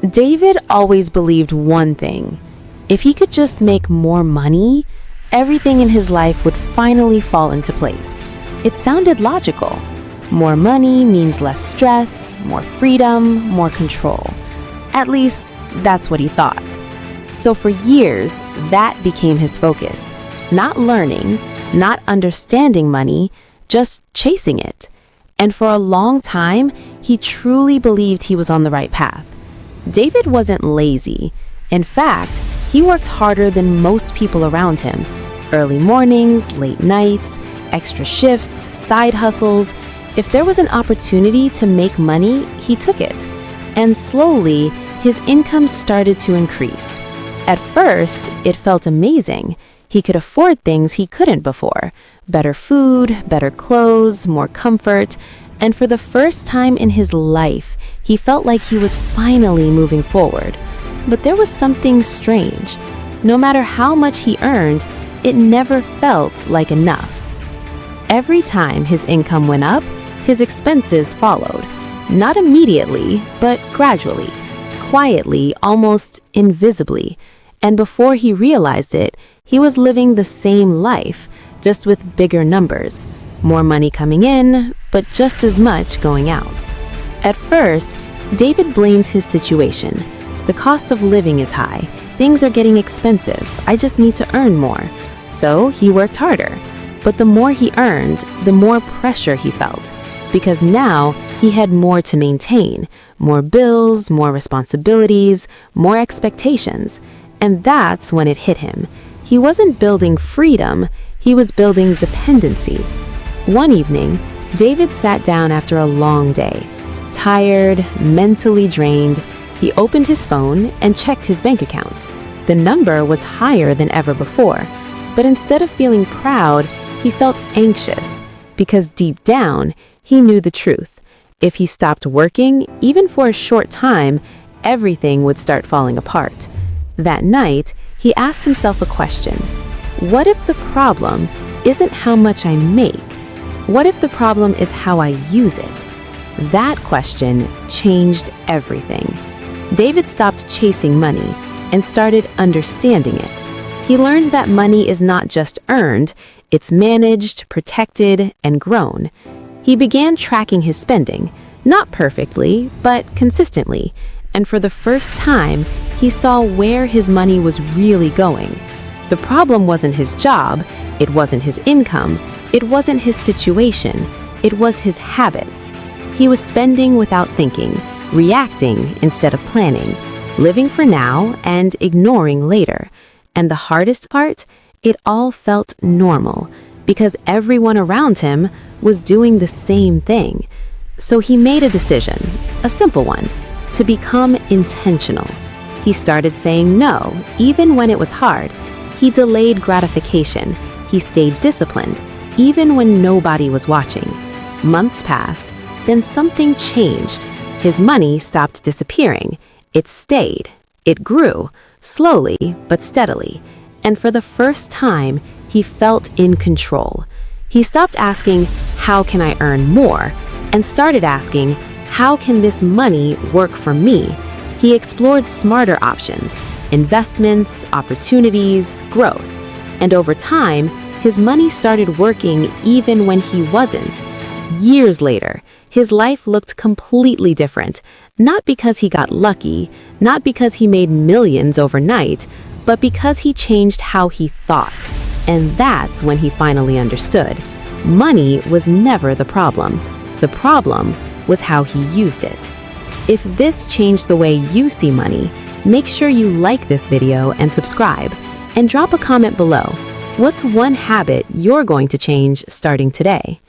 David always believed one thing. If he could just make more money, everything in his life would finally fall into place. It sounded logical. More money means less stress, more freedom, more control. At least, that's what he thought. So for years, that became his focus. Not learning, not understanding money, just chasing it. And for a long time, he truly believed he was on the right path. David wasn't lazy. In fact, he worked harder than most people around him. Early mornings, late nights, extra shifts, side hustles. If there was an opportunity to make money, he took it. And slowly, his income started to increase. At first, it felt amazing. He could afford things he couldn't before. Better food, better clothes, more comfort. And for the first time in his life, he felt like he was finally moving forward. But there was something strange. No matter how much he earned, it never felt like enough. Every time his income went up, his expenses followed. Not immediately, but gradually, quietly, almost invisibly. And before he realized it, he was living the same life, just with bigger numbers. More money coming in, but just as much going out. At first, David blamed his situation. The cost of living is high. Things are getting expensive. I just need to earn more. So he worked harder. But the more he earned, the more pressure he felt. Because now he had more to maintain. More bills, more responsibilities, more expectations. And that's when it hit him. He wasn't building freedom, he was building dependency. One evening, David sat down after a long day. Tired, mentally drained, he opened his phone and checked his bank account. The number was higher than ever before, but instead of feeling proud, he felt anxious because deep down, he knew the truth. If he stopped working, even for a short time, everything would start falling apart. That night, he asked himself a question. What if the problem isn't how much I make? What if the problem is how I use it? That question changed everything. David stopped chasing money and started understanding it. He learned that money is not just earned, it's managed, protected, and grown. He began tracking his spending, not perfectly, but consistently. And for the first time, he saw where his money was really going. The problem wasn't his job, it wasn't his income, it wasn't his situation, it was his habits. He was spending without thinking, reacting instead of planning, living for now and ignoring later. And the hardest part, it all felt normal, because everyone around him was doing the same thing. So he made a decision, a simple one, to become intentional. He started saying no, even when it was hard. He delayed gratification. He stayed disciplined, even when nobody was watching. Months passed, then something changed. His money stopped disappearing. It stayed. It grew, slowly but steadily. And for the first time, he felt in control. He stopped asking, how can I earn more? And started asking, how can this money work for me? He explored smarter options, investments, opportunities, growth. And over time, his money started working even when he wasn't. Years later, his life looked completely different, not because he got lucky, not because he made millions overnight, but because he changed how he thought. And that's when he finally understood. Money was never the problem. The problem was how he used it. If this changed the way you see money, make sure you like this video and subscribe, and drop a comment below. What's one habit you're going to change starting today?